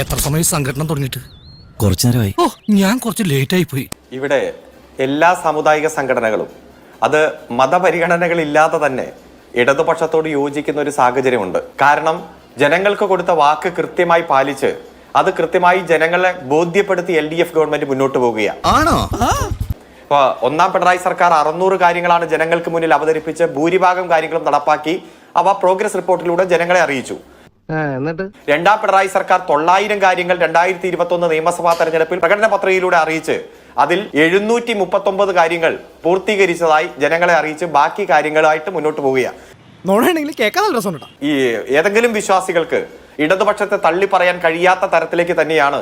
എത്ര സമയം സംഘടന തുടങ്ങിയിട്ട്? കുറച്ചു നേരമായി. ഓ, ഞാൻ കുറച്ച് ലേറ്റ് ആയി പോയി. ഇവിടെ എല്ലാ സാമുദായിക സംഘടനകളും അത് മതപരിഗണനകളില്ലാതെ തന്നെ ഇടതുപക്ഷത്തോട് യോജിക്കുന്ന ഒരു സാഹചര്യമുണ്ട്. കാരണം ജനങ്ങൾക്ക് കൊടുത്ത വാക്ക് കൃത്യമായി പാലിച്ച് അത് കൃത്യമായി ജനങ്ങളെ ബോധ്യപ്പെടുത്തി LDF ഗവൺമെന്റ് മുന്നോട്ട് പോവുകയാണ്. ആണോ? ഇപ്പൊ ഒന്നാം പിണറായി സർക്കാർ 600 കാര്യങ്ങളാണ് ജനങ്ങൾക്ക് മുന്നിൽ അവതരിപ്പിച്ച് ഭൂരിഭാഗം കാര്യങ്ങളും നടപ്പാക്കി അവ പ്രോഗ്രസ് റിപ്പോർട്ടിലൂടെ ജനങ്ങളെ അറിയിച്ചു. രണ്ടാം പിണറായി സർക്കാർ 900 കാര്യങ്ങൾ 2021 നിയമസഭാ തെരഞ്ഞെടുപ്പിൽ പ്രകടന പത്രികയിലൂടെ അറിയിച്ച് അതിൽ 739 കാര്യങ്ങൾ പൂർത്തീകരിച്ചതായി ജനങ്ങളെ അറിയിച്ച് ബാക്കി കാര്യങ്ങളായിട്ട് മുന്നോട്ട് പോവുകയാണ്. ഈ ഏതെങ്കിലും വിശ്വാസികൾക്ക് ഇടതുപക്ഷത്തെ തള്ളി പറയാൻ കഴിയാത്ത തരത്തിലേക്ക് തന്നെയാണ്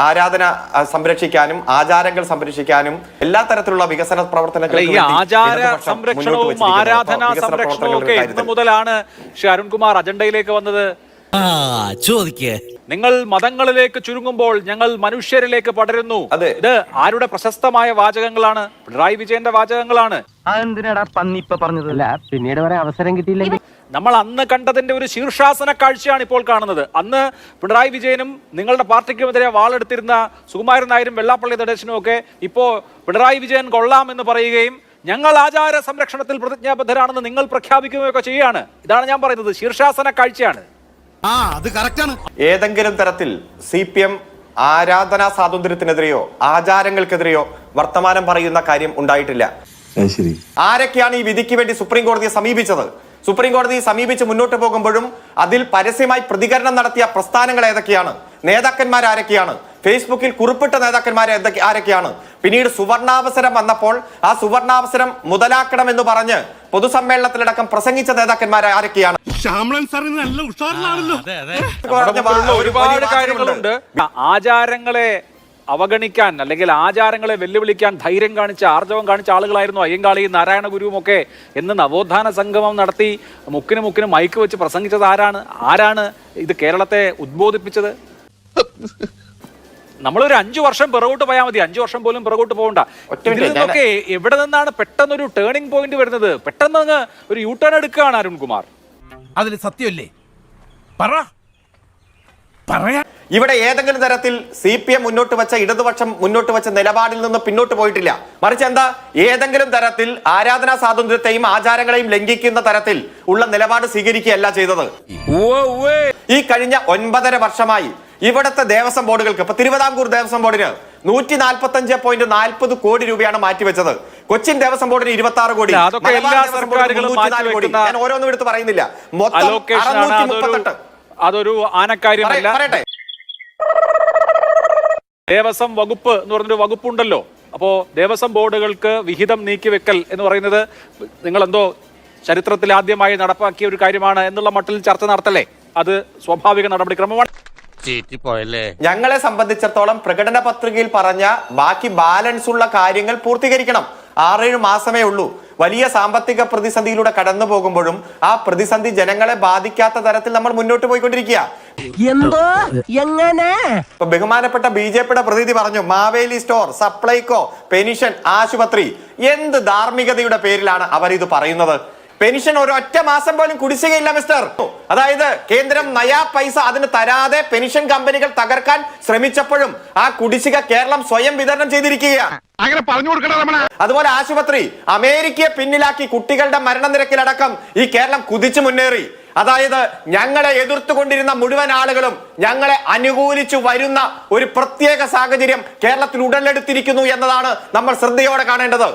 ആരാധന സംരക്ഷിക്കാനും ആചാരങ്ങൾ സംരക്ഷിക്കാനും എല്ലാ തരത്തിലുള്ള വികസന പ്രവർത്തനങ്ങളും ആരാധനാ സംരക്ഷണവും ഒക്കെ ഇന്ന് മുതലാണ് ശ്രീ അരുൺകുമാർ അജണ്ടയിലേക്ക് വന്നത്. നിങ്ങൾ മതങ്ങളിലേക്ക് ചുരുങ്ങുമ്പോൾ ഞങ്ങൾ മനുഷ്യരിലേക്ക് പടരുന്നു. ഇത് ആരുടെ പ്രശസ്തമായ വാചകങ്ങളാണ്? പിണറായി വിജയന്റെ വാചകങ്ങളാണ്. പിന്നീട് വരെ അവസരം കിട്ടിയില്ലെങ്കിൽ നമ്മൾ അന്ന് കണ്ടതിന്റെ ഒരു ശീർഷാസന കാഴ്ചയാണ് ഇപ്പോൾ കാണുന്നത്. അന്ന് പിണറായി വിജയനും നിങ്ങളുടെ പാർട്ടിക്കുമെതിരെ വാളെടുത്തിരുന്ന സുകുമാരൻ നായരും വെള്ളാപ്പള്ളി നടേശനും ഒക്കെ ഇപ്പോ പിണറായി വിജയൻ കൊള്ളാം എന്ന് പറയുകയും ഞങ്ങൾ ആചാര സംരക്ഷണത്തിൽ പ്രതിജ്ഞാബദ്ധരാണെന്ന് നിങ്ങൾ പ്രഖ്യാപിക്കുകയൊക്കെ ചെയ്യുകയാണ്. ഇതാണ് ഞാൻ പറയുന്നത്, ശീർഷാസന കാഴ്ചയാണ്. ഏതെങ്കിലും തരത്തിൽ CPM ആരാധനാ സ്വാതന്ത്ര്യത്തിനെതിരെയോ ആചാരങ്ങൾക്കെതിരെയോ വർത്തമാനം പറയുന്ന കാര്യം ഉണ്ടായിട്ടില്ല. ആരൊക്കെയാണ് ഈ വിധിക്ക് വേണ്ടി സുപ്രീം കോടതിയെ സമീപിച്ചത്? സുപ്രീം കോടതിയെ സമീപിച്ച് മുന്നോട്ട് പോകുമ്പോഴും അതിൽ പരസ്യമായി പ്രതികരണം നടത്തിയ പ്രസ്ഥാനങ്ങൾ ഏതൊക്കെയാണ്? നേതാക്കന്മാർ ആരൊക്കെയാണ്? ഫേസ്ബുക്കിൽ കുറിപ്പിട്ട നേതാക്കന്മാർ ആരൊക്കെയാണ്? പിന്നീട് സുവർണാവസരം വന്നപ്പോൾ ആ സുവർണാവസരം മുതലാക്കണമെന്ന് പറഞ്ഞ് പൊതുസമ്മേളനത്തിലടക്കം പ്രസംഗിച്ച നേതാക്കന്മാർ ആരൊക്കെയാണ്? ഒരുപാട് കാര്യങ്ങളുണ്ട്. ആചാരങ്ങളെ അവഗണിക്കാൻ അല്ലെങ്കിൽ ആചാരങ്ങളെ വെല്ലുവിളിക്കാൻ ധൈര്യം കാണിച്ച ആർജവം കാണിച്ച ആളുകളായിരുന്നു അയ്യങ്കാളിയും നാരായണ ഗുരുവും ഒക്കെ എന്ന് നവോത്ഥാന സംഗമം നടത്തി മുക്കിന് മൈക്ക് വെച്ച് പ്രസംഗിച്ചത് ആരാണ് ഇത് കേരളത്തെ ഉദ്ബോധിപ്പിച്ചത്? നമ്മളൊരു 5 വർഷം പിറകോട്ട് പോയാൽ മതി, 5 വർഷം പോലും പിറകോട്ട് പോകണ്ട. ഇതിൽ നിന്നൊക്കെ എവിടെ നിന്നാണ് പെട്ടെന്നൊരു ടേണിംഗ് പോയിന്റ് വരുന്നത്? പെട്ടെന്ന് അങ്ങ് ഒരു യൂട്ടേൺ എടുക്കുകയാണ് അരുൺകുമാർ. അതിന് സത്യമല്ലേ? ഇവിടെ ഏതെങ്കിലും തരത്തിൽ CPM മുന്നോട്ട് വെച്ച ഇടതുപക്ഷം മുന്നോട്ട് വെച്ച നിലപാടിൽ നിന്ന് പിന്നോട്ട് പോയിട്ടില്ല. മറിച്ച് എന്താ, ഏതെങ്കിലും തരത്തിൽ ആരാധനാ സ്വാതന്ത്ര്യത്തെയും ആചാരങ്ങളെയും ലംഘിക്കുന്ന തരത്തിൽ ഉള്ള നിലപാട് സ്വീകരിക്കുകയല്ല ചെയ്തത്. ഈ കഴിഞ്ഞ 9.5 വർഷമായി ഇവിടുത്തെ ദേവസ്വം ബോർഡുകൾക്ക്, ഇപ്പൊ തിരുവിതാംകൂർ ദേവസ്വം ബോർഡിന് 145.40 കോടി രൂപയാണ് മാറ്റിവെച്ചത്. കൊച്ചിൻ ദേവസ്വം ബോർഡിന് 26 കോടി. ഞാൻ ഓരോന്നും എടുത്ത് പറയുന്നില്ല. മൊത്തം 638. അതൊരു ആനക്കാര്യമല്ല. ദേവസ്വം വകുപ്പ് എന്ന് പറഞ്ഞൊരു വകുപ്പുണ്ടല്ലോ. അപ്പോ ദേവസ്വം ബോർഡുകൾക്ക് വിഹിതം നീക്കിവെക്കൽ എന്ന് പറയുന്നത് നിങ്ങൾ എന്തോ ചരിത്രത്തിൽ ആദ്യമായി നടപ്പാക്കിയ ഒരു കാര്യമാണ് എന്നുള്ള മട്ടിൽ ചർച്ച നടത്തല്ലേ? അത് സ്വാഭാവിക നടപടിക്രമമാണ്. ഞങ്ങളെ സംബന്ധിച്ചിടത്തോളം പ്രകടന പത്രികയിൽ പറഞ്ഞ ബാക്കി ബാലൻസ് ഉള്ള കാര്യങ്ങൾ പൂർത്തീകരിക്കണം. 6-7 മാസമേ ഉള്ളൂ. വലിയ സാമ്പത്തിക പ്രതിസന്ധിയിലൂടെ കടന്നു പോകുമ്പോഴും ആ പ്രതിസന്ധി ജനങ്ങളെ ബാധിക്കാത്ത തരത്തിൽ നമ്മൾ മുന്നോട്ട് പോയിക്കൊണ്ടിരിക്കുക. ഇപ്പൊ ബഹുമാനപ്പെട്ട BJPയുടെ പ്രതിനിധി പറഞ്ഞു, മാവേലി സ്റ്റോർ, സപ്ലൈകോ, പെൻഷൻ, ആശുപത്രി. എന്ത് ധാർമ്മികതയുടെ പേരിലാണ് അവർ ഇത് പറയുന്നത്? പെൻഷൻ ഒരൊറ്റ മാസം പോലും കുടിശ്ശികയില്ല മിസ്റ്റർ. അതായത് കേന്ദ്രം നയാ പൈസ അതിന് തരാതെ പെൻഷൻ കമ്പനികൾ തകർക്കാൻ ശ്രമിച്ചപ്പോഴും ആ കുടിശ്ശിക കേരളം സ്വയം വിതരണം ചെയ്തിരിക്കുകയാണ്. അതുപോലെ ആശുപത്രി, അമേരിക്കയെ പിന്നിലാക്കി കുട്ടികളുടെ മരണനിരക്കിലടക്കം ഈ കേരളം കുതിച്ചു മുന്നേറി. അതായത് ഞങ്ങളെ എതിർത്തുകൊണ്ടിരുന്ന മുഴുവൻ ആളുകളും ഞങ്ങളെ അനുകൂലിച്ചു വരുന്ന ഒരു പ്രത്യേക സാഹചര്യം കേരളത്തിൽ ഉടലെടുത്തിരിക്കുന്നു എന്നതാണ് നമ്മൾ ശ്രദ്ധയോടെ കാണേണ്ടത്.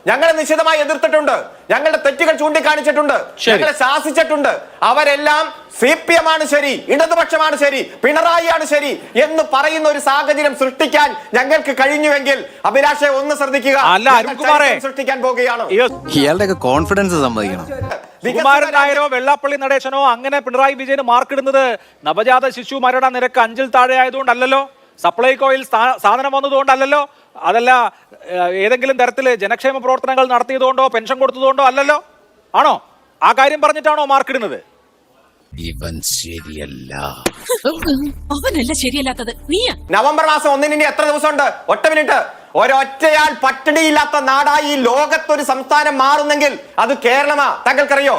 ഞങ്ങളെ നിശിതമായി എതിർത്തിട്ടുണ്ട്, ഞങ്ങളുടെ തെറ്റുകൾ ചൂണ്ടിക്കാണിച്ചിട്ടുണ്ട്, ഞങ്ങളെ ശാസിച്ചിട്ടുണ്ട്. അവരെല്ലാം CPM ആണ് ശരി, ഇടതുപക്ഷമാണ് ശരി, പിണറായിയാണ് ശരി എന്ന് പറയുന്ന ഒരു സാഹചര്യം സൃഷ്ടിക്കാൻ ഞങ്ങൾക്ക് കഴിഞ്ഞുവെങ്കിൽ അഭിലാഷെ ഒന്ന് ശ്രദ്ധിക്കുക, സൃഷ്ടിക്കാൻ പോകുകയാണ്. ഇയാളുടെ കോൺഫിഡൻസ് സമ്മതിക്കണം. സുകുമാരൻ നായരോ വെള്ളാപ്പള്ളി നടേശനോ അങ്ങനെ പിണറായി വിജയന് മാർക്കിടുന്നത് നവജാത ശിശു മരണ നിരക്ക് 5-ൽ താഴെ ആയതുകൊണ്ടല്ലോ, സപ്ലൈകോയിൽ സാധനം വന്നതുകൊണ്ടല്ലോ, അതല്ല ഏതെങ്കിലും തരത്തിൽ ജനക്ഷേമ പ്രവർത്തനങ്ങൾ നടത്തിയതുകൊണ്ടോ പെൻഷൻ കൊടുത്തതുകൊണ്ടോ അല്ലല്ലോ. ആണോ? ആ കാര്യം പറഞ്ഞിട്ടാണോ മാർക്കിടുന്നത്? ഇവൻ ശരിയല്ല. അവനല്ല ശരിയല്ലാത്തത്, നീയാ. നവംബർ മാസം 1-ന് ഇനി എത്ര ദിവസമുണ്ട്? ഒറ്റ മിനിറ്റ്. ഒരൊറ്റയാൾ പട്ടിണിയില്ലാത്ത നാടായി ലോകത്തൊരു സംസ്ഥാനം മാറുന്നെങ്കിൽ അത് കേരളമാ. താങ്കൾക്കറിയോ?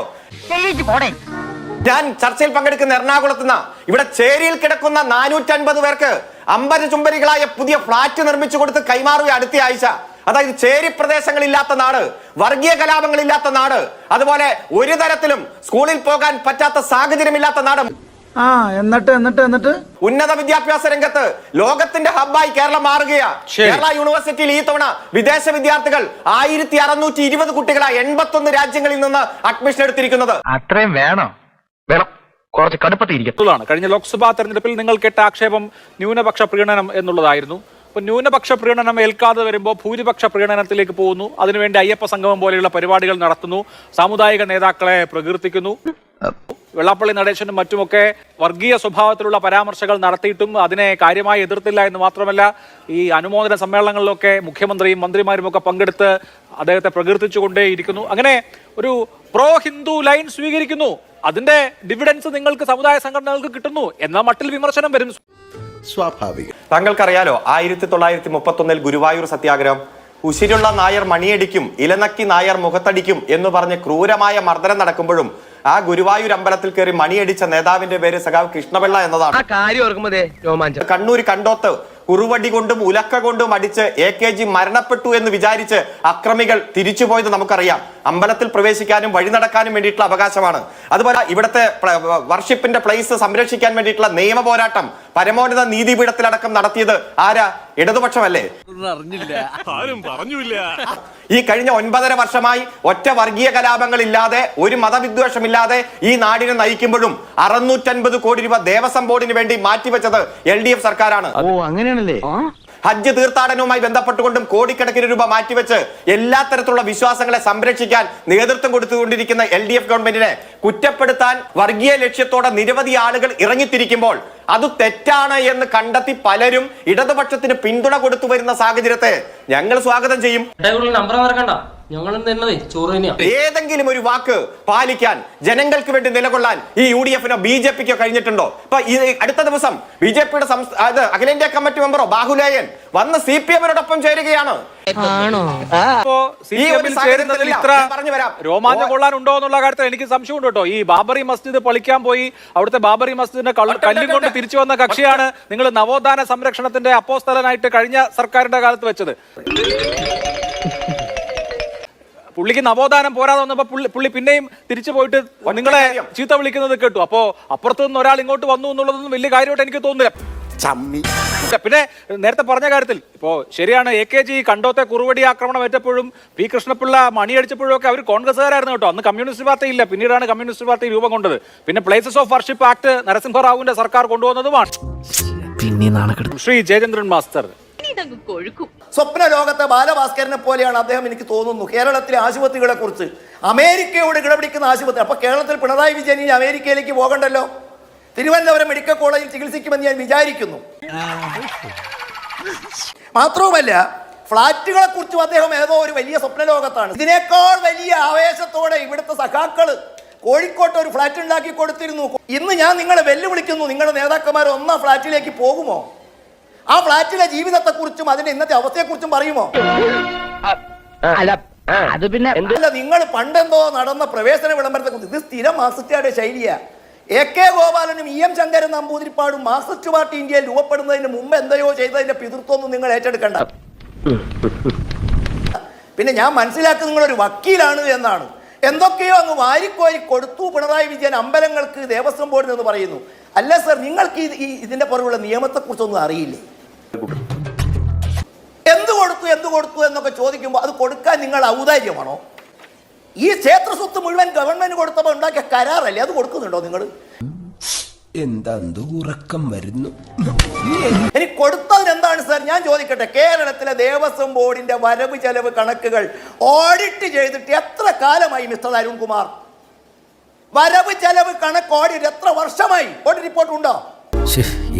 ഞാൻ ചർച്ചയിൽ പങ്കെടുക്കുന്ന എറണാകുളത്ത് നിന്ന് ഇവിടെ ചേരിയിൽ കിടക്കുന്ന 450 പേർക്ക് 50 ചുംബരികളായ പുതിയ ഫ്ളാറ്റ് നിർമ്മിച്ചു കൊടുത്ത് കൈമാറുക അടുത്ത ആഴ്ച. അതായത് ചേരി പ്രദേശങ്ങളില്ലാത്ത നാട്, വർഗീയ കലാപങ്ങളില്ലാത്ത നാട്, അതുപോലെ ഒരു തരത്തിലും സ്കൂളിൽ പോകാൻ പറ്റാത്ത സാഹചര്യമില്ലാത്ത നാട്. എന്നിട്ട് ഉന്നത വിദ്യാഭ്യാസ രംഗത്ത് ലോകത്തിന്റെ ഹബ്ബായി കേരളം മാറുകയാ. കേരള യൂണിവേഴ്സിറ്റിയിൽ ഈ തവണ വിദേശ വിദ്യാർത്ഥികൾ 1620 കുട്ടികളായി 81 രാജ്യങ്ങളിൽ നിന്ന് അഡ്മിഷൻ എടുത്തിരിക്കുന്നത്. അത്രയും വേണം കുറച്ച് കടുപ്പത്തിരിക്കും. കഴിഞ്ഞ ലോക്സഭാ തെരഞ്ഞെടുപ്പിൽ നിങ്ങൾ കേട്ട ആക്ഷേപം ന്യൂനപക്ഷ പ്രീണനം എന്നുള്ളതായിരുന്നു. അപ്പൊ ന്യൂനപക്ഷ പ്രീണനം ഏൽക്കാതെ വരുമ്പോൾ ഭൂരിപക്ഷ പ്രീണനത്തിലേക്ക് പോകുന്നു. അതിനുവേണ്ടി അയ്യപ്പ സംഗമം പോലെയുള്ള പരിപാടികൾ നടത്തുന്നു, സാമുദായിക നേതാക്കളെ പ്രകീർത്തിക്കുന്നു. വെള്ളാപ്പള്ളി നടേശനും മറ്റുമൊക്കെ വർഗീയ സ്വഭാവത്തിലുള്ള പരാമർശങ്ങൾ നടത്തിയിട്ടും അതിനെ കാര്യമായി എതിർത്തില്ല എന്ന് മാത്രമല്ല, ഈ അനുമോദന സമ്മേളനങ്ങളിലൊക്കെ മുഖ്യമന്ത്രിയും മന്ത്രിമാരും ഒക്കെ പങ്കെടുത്ത് അദ്ദേഹത്തെ പ്രകീർത്തിച്ചുകൊണ്ടേയിരിക്കുന്നു. അങ്ങനെ ഒരു പ്രോ ഹിന്ദു ലൈൻ സ്വീകരിക്കുന്നു. അതിന്റെ ഡിവിഡൻസ് നിങ്ങൾക്ക് സമുദായ സംഘടനകൾക്ക് കിട്ടുന്നു എന്ന മട്ടിൽ വിമർശനം വരും. സ്വാഭാവികം. താങ്കൾക്കറിയാലോ 1931 ഗുരുവായൂർ സത്യാഗ്രഹം. ഉശിരുള്ള നായർ മണിയടിക്കും, ഇലനക്കി നായർ മുഖത്തടിക്കും എന്ന് പറഞ്ഞ് ക്രൂരമായ മർദ്ദനം നടക്കുമ്പോഴും ആ ഗുരുവായൂർ അമ്പലത്തിൽ കയറി മണിയടിച്ച നേതാവിന്റെ പേര് സഖാവ് കൃഷ്ണപിള്ള എന്നതാണ്. കണ്ണൂർ കണ്ടോത്ത് കുറുവടി കൊണ്ടും ഉലക്ക കൊണ്ടും അടിച്ച് AKG മരണപ്പെട്ടു എന്ന് വിചാരിച്ച് അക്രമികൾ തിരിച്ചുപോയത് നമുക്കറിയാം. അമ്പലത്തിൽ പ്രവേശിക്കാനും വഴി നടക്കാനും വേണ്ടിയിട്ടുള്ള അവകാശമാണ്. അതുപോലെ ഇവിടുത്തെ വർഷിപ്പിന്റെ പ്ലേസ് സംരക്ഷിക്കാൻ വേണ്ടിയിട്ടുള്ള നിയമ പോരാട്ടം പരമോന്നത നീതിപീഠത്തിലടക്കം നടത്തിയത് ആരാ? ഇടതുപക്ഷമല്ലേ? ഈ കഴിഞ്ഞ 9.5 വർഷമായി ഒറ്റ വർഗീയ കലാപങ്ങളില്ലാതെ ഒരു മതവിദ്വേഷമില്ലാതെ ഈ നാടിനെ നയിക്കുമ്പോഴും 650 കോടി രൂപ ദേവസ്വം ബോർഡിന് വേണ്ടി മാറ്റിവെച്ചത് LDF സർക്കാരാണ്. ഹജ്ജ് തീർത്ഥാടനവുമായി ബന്ധപ്പെട്ടുകൊണ്ടും കോടിക്കണക്കിന് രൂപ മാറ്റിവെച്ച് എല്ലാ തരത്തിലുള്ള വിശ്വാസങ്ങളെ സംരക്ഷിക്കാൻ നേതൃത്വം കൊടുത്തുകൊണ്ടിരിക്കുന്ന LDF ഗവൺമെന്റിനെ കുറ്റപ്പെടുത്താൻ വർഗീയ ലക്ഷ്യത്തോടെ നിരവധി ആളുകൾ ഇറങ്ങിത്തിരിക്കുമ്പോൾ അത് തെറ്റാണ് എന്ന് കണ്ടെത്തി പലരും ഇടതുപക്ഷത്തിന് പിന്തുണ കൊടുത്തു വരുന്ന സാഹചര്യത്തെ ഞങ്ങൾ സ്വാഗതം ചെയ്യും. ഏതെങ്കിലും ഒരു വാക്ക് പാലിക്കാൻ, ജനങ്ങൾക്ക് വേണ്ടി നിലകൊള്ളാൻ ഈ UDF-നോ BJP-ക്കോ കഴിഞ്ഞിട്ടുണ്ടോ? ഇപ്പൊ ഈ അടുത്ത ദിവസം BJP-യുടെ അഖിലേന്ത്യാ കമ്മിറ്റി മെമ്പറോ ബാഹുലേയൻ വന്ന് CPM-നോടൊപ്പം ചേരുകയാണ്. രോമാഞ്ചം കൊള്ളാനുണ്ടോ എന്നുള്ള കാര്യത്തിൽ എനിക്ക് സംശയമുണ്ട് കേട്ടോ. ഈ ബാബറി മസ്ജിദ് പൊളിക്കാൻ പോയി അവിടുത്തെ ബാബറി മസ്ജിദിനെ കല്ലും കൊണ്ട് തിരിച്ചു വന്ന കക്ഷിയാണ് നിങ്ങൾ നവോത്ഥാന സംരക്ഷണത്തിന്റെ അപ്പോസ്തലനായിട്ട് കഴിഞ്ഞ സർക്കാരിന്റെ കാലത്ത് വെച്ചത്. പുള്ളിക്ക് നവോത്ഥാനം പോരാതെ വന്നപ്പോ പുള്ളി പിന്നെയും തിരിച്ചു പോയിട്ട് നിങ്ങളെ ചീത്ത വിളിക്കുന്നത് കേട്ടു. അപ്പോ അപ്പുറത്തു നിന്ന് ഒരാൾ ഇങ്ങോട്ട് വന്നു എന്നുള്ളതൊന്നും വലിയ കാര്യമായിട്ട് എനിക്ക് തോന്നുന്നില്ല. പിന്നെ നേരത്തെ പറഞ്ഞ കാര്യത്തിൽ ഇപ്പോ ശരിയാണ്, AKG കണ്ടോത്തെ കുറുവടി ആക്രമണം ഏറ്റപ്പോഴും P. കൃഷ്ണപിള്ള മണിയടിച്ചപ്പോഴും ഒക്കെ അവർ കോൺഗ്രസ്സുകാരായിരുന്നു കേട്ടോ. അന്ന് കമ്മ്യൂണിസ്റ്റ് പാർട്ടി ഇല്ല, പിന്നീടാണ് കമ്മ്യൂണിസ്റ്റ് പാർട്ടി രൂപം കൊണ്ടത്. പിന്നെ പ്ലേസസ് ഓഫ് വർഷിപ്പ് ആക്ട് നരസിംഹറാവുവിന്റെ സർക്കാർ കൊണ്ടുവന്നതുമാണ്. ശ്രീ ജയചന്ദ്രൻ മാസ്റ്റർ സ്വപ്ന ലോകത്തെ ബാലഭാസ്കരനെ പോലെയാണ് അദ്ദേഹം, എനിക്ക് തോന്നുന്നു. കേരളത്തിലെ ആശുപത്രികളെ കുറിച്ച് അമേരിക്കയോട് കിടപിടിക്കുന്ന ആശുപത്രി. അപ്പൊ കേരളത്തിൽ പിണറായി വിജയൻ ഇനി അമേരിക്കയിലേക്ക് പോകണ്ടല്ലോ. തിരുവനന്തപുരം മെഡിക്കൽ കോളേജിൽ ചികിത്സിക്കുമെന്ന് ഞാൻ വിചാരിക്കുന്നു. മാത്രവുമല്ല, ഫ്ളാറ്റുകളെ കുറിച്ചും അദ്ദേഹം ഏതോ ഒരു വലിയ സ്വപ്നലോകത്താണ്. ഇതിനേക്കാൾ വലിയ ആവേശത്തോടെ ഇവിടുത്തെ സഖാക്കള് കോഴിക്കോട്ട് ഒരു ഫ്ളാറ്റ് ഉണ്ടാക്കി കൊടുത്തിരുന്നു. ഇന്ന് ഞാൻ നിങ്ങളെ വെല്ലുവിളിക്കുന്നു, നിങ്ങളുടെ നേതാക്കന്മാർ ഒന്നാ ഫ്ളാറ്റിലേക്ക് പോകുമോ? ആ ഫ്ളാറ്റിലെ ജീവിതത്തെക്കുറിച്ചും അതിന്റെ ഇന്നത്തെ അവസ്ഥയെക്കുറിച്ചും പറയുമോ? അല്ല, നിങ്ങൾ പണ്ടെന്തോ നടന്ന പ്രവേശന വിളംബരത്തെ കുറിച്ച്. ഇത് സ്ഥിരം മാർക്സിസ്റ്റുകാരുടെ ശൈലിയാ. AK ഗോപാലനും EM ശങ്കരൻ നമ്പൂതിരിപ്പാടും മാർക്സിസ്റ്റ് പാർട്ടി ഇന്ത്യയിൽ രൂപപ്പെടുന്നതിന് മുമ്പ് എന്തെയോ ചെയ്തതിന്റെ പിതൃത്വമൊന്നും നിങ്ങൾ ഏറ്റെടുക്കണ്ട. പിന്നെ ഞാൻ മനസ്സിലാക്കുന്നത് നിങ്ങളൊരു വക്കീലാണ് എന്നാണ്. എന്തൊക്കെയോ അങ്ങ് വാരിക്കോരി കൊടുത്തു പിണറായി വിജയൻ അമ്പലങ്ങൾക്ക്, ദേവസ്വം ബോർഡിൽ എന്ന് പറയുന്നു. അല്ല സർ, നിങ്ങൾക്ക് ഇതിന്റെ പുറകുള്ള നിയമത്തെക്കുറിച്ചൊന്നും അറിയില്ലേ? എന്ത് കൊടുത്തു എന്നൊക്കെ ചോദിക്കുമ്പോൾ അത് കൊടുക്കാൻ നിങ്ങൾ ഔദാര്യമാണോ? ഈ ക്ഷേത്ര സ്വത്ത് മുഴുവൻ ഗവൺമെന്റ് കൊടുത്തപ്പോൾ ഉണ്ടാക്കിയ കരാറല്ലേ, അത് കൊടുക്കുന്നുണ്ടോ നിങ്ങൾ? എന്താ ഉറക്കം വരുന്നു. ഇനി കൊടുത്തതിന് എന്താണ് സാർ? ഞാൻ ചോദിക്കട്ടെ, കേരളത്തിലെ ദേവസ്വം ബോർഡിന്റെ വരവ് ചെലവ് കണക്കുകൾ ഓഡിറ്റ് ചെയ്തിട്ട് എത്ര കാലമായി മിസ്റ്റർ അരുൺകുമാർ? വരവ് ചെലവ് കണക്ക് ഓഡിറ്റ് എത്ര വർഷമായി? ഓഡിറ്റ് റിപ്പോർട്ട് ഉണ്ടോ?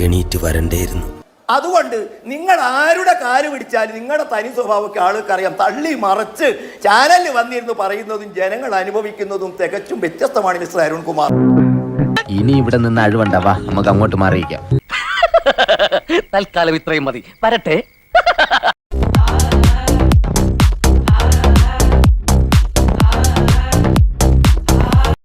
എണീറ്റ് വരണ്ടേയിരുന്നു. അതുകൊണ്ട് നിങ്ങൾ ആരുടെ കാല് പിടിച്ചാലും നിങ്ങളുടെ തനി സ്വഭാവമൊക്കെ ആൾക്ക് അറിയാം. തള്ളി മറച്ച് ചാനലിൽ വന്നിരുന്നു പറയുന്നതും ജനങ്ങൾ അനുഭവിക്കുന്നതും തികച്ചും വ്യത്യസ്തമാണ് മിസ്റ്റർ അരുൺകുമാർ. ഇനി ഇവിടെ നിന്ന് അഴിവണ്ടാവാ, നമുക്ക് അങ്ങോട്ട് മാറിയിക്കാം. തൽക്കാലം ഇത്രയും മതി. വരട്ടെ.